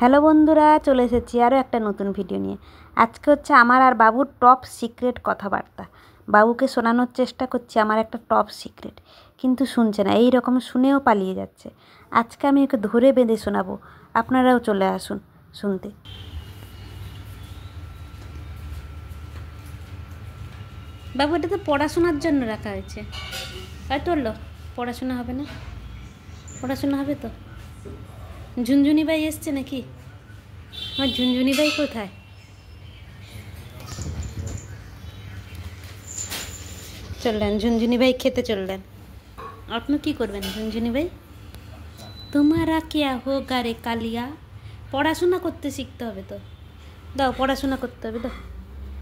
Hello বন্ধুরা, চলে এসেছি আরও একটা নতুন ভিডিও নিয়ে। আজকে হচ্ছে আমার আর বাবুর টপ সিক্রেট কথাবার্তা। বাবুকে শোনানোর চেষ্টা করছি আমার একটা টপ সিক্রেট, কিন্তু শুনছে না। এই রকম শুনেও পালিয়ে যাচ্ছে। আজকে আমি ওকে ধরে বেঁধে শোনাবো, আপনারাও চলে আসুন শুনতে। বাবু, এটা তো পড়াশোনার জন্য রাখা হয়েছে, তাই তোরলো পড়াশোনা হবে না? পড়াশোনা হবে তো। ঝুনঝুনি ভাই এসছে নাকি? আমার ঝুনঝুনি ভাই কোথায়? চললেন ঝুনঝুনি ভাই, খেতে চললেন। আপনি কি করবেন ঝুনঝুনি ভাই? তোমারা কেয়া হোগা রে কালিয়া। পড়াশোনা করতে শিখতে হবে তো। দাও, পড়াশোনা করতে হবে, দাও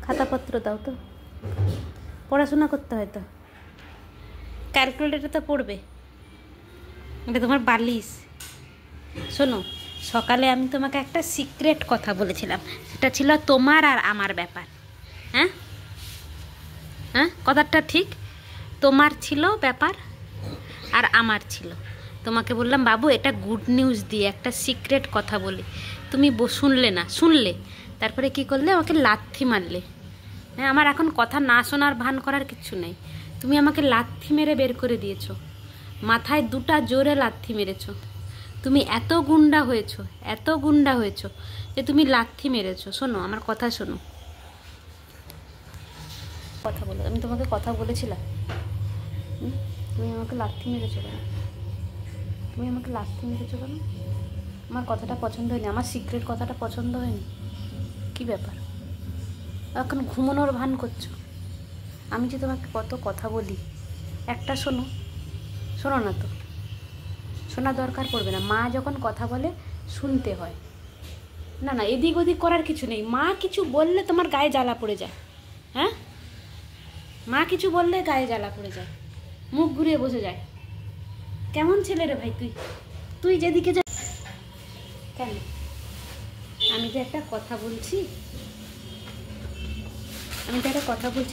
খাতাপত্র দাও তো। পড়াশোনা করতে হয় তো। ক্যালকুলেটর তো পড়বে। এটা তোমার বালিশ। শোনো, সকালে আমি তোমাকে একটা সিক্রেট কথা বলেছিলাম, সেটা ছিল তোমার আর আমার ব্যাপার। হ্যাঁ হ্যাঁ, কথাটা ঠিক। তোমার ছিল ব্যাপার আর আমার ছিল। তোমাকে বললাম বাবু, এটা গুড নিউজ দিয়ে একটা সিক্রেট কথা বলি। তুমি শুনলে না, শুনলে তারপরে কি করলে? আমাকে লাথি মারলে। হ্যাঁ, আমার এখন কথা না শোনার ভান করার কিচ্ছু নেই। তুমি আমাকে লাথি মেরে বের করে দিয়েছো, মাথায় দুটা জোরে লাথি মেরেছো। তুমি এত গুন্ডা হয়েছো, এত গুন্ডা হয়েছো যে তুমি লাথি মেরেছো। শোনো, আমার কথা শোনো। কথা বলো, আমি তোমাকে কথা বলেছিলাম। তুমি আমাকে লাথি মেরেছো কেন? তুমি আমাকে লাথি মেরেছো কেন? আমার কথাটা পছন্দ হয়নি? আমার সিক্রেট কথাটা পছন্দ হয়নি? কি ব্যাপার? এখন ঘুমানোর ভান করছো? আমি যে তোমাকে কত কথা বলি, একটা শোনো। শোনো না তো, শোনা দরকার পড়বে না। মা যখন কথা বলে শুনতে হয়। না না, এদিক ওদিক করার কিছু নেই। মা কিছু বললে তোমার গায়ে জ্বালা পড়ে যায়। হ্যাঁ, মা কিছু বললে গায়ে জ্বালা পড়ে যায়, মুখ ঘুরিয়ে বসে যায়। কেমন ছেলে রে ভাই তুই? তুই যেদিকে যা। কেন? আমি যে একটা কথা বলছি,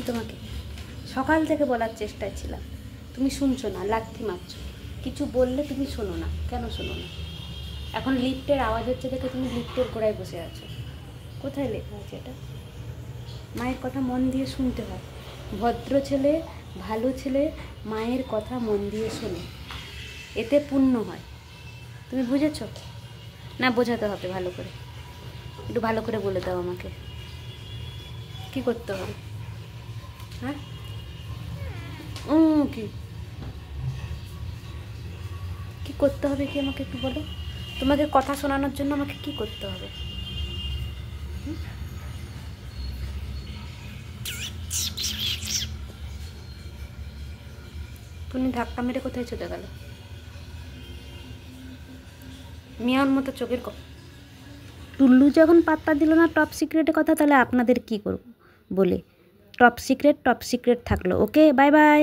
তোমাকে সকাল থেকে বলার চেষ্টায় ছিলাম। তুমি শুনছো না, লাথি মারছো। কিছু বললে তুমি শোনো না। কেন শোনো না? এখন লিফটের আওয়াজ হচ্ছে দেখে তুমি লিফটের গোড়ায় বসে আছো। কোথায় লেখা আছে এটা? মায়ের কথা মন দিয়ে শুনতে হয়। ভদ্র ছেলে, ভালো ছেলে মায়ের কথা মন দিয়ে শোনে, এতে পুণ্য হয়। তুমি বুঝেছো না? বোঝাতে হবে ভালো করে। একটু ভালো করে বলে দাও আমাকে, কি করতে হবে? হ্যাঁ, কি করতে হবে কি আমাকে একটু বলো। তোমাকে কথা শোনানোর জন্য আমাকে কি করতে হবে? তুমি ধাক্কা মেরে কোথায় চলে গেল? মিয়ার মতো চোখের টুল্লু যখন পাত্তা দিল না টপ সিক্রেটের কথা, তাহলে আপনাদের কি করব বলে? টপ সিক্রেট থাকলো। ওকে, বাই বাই।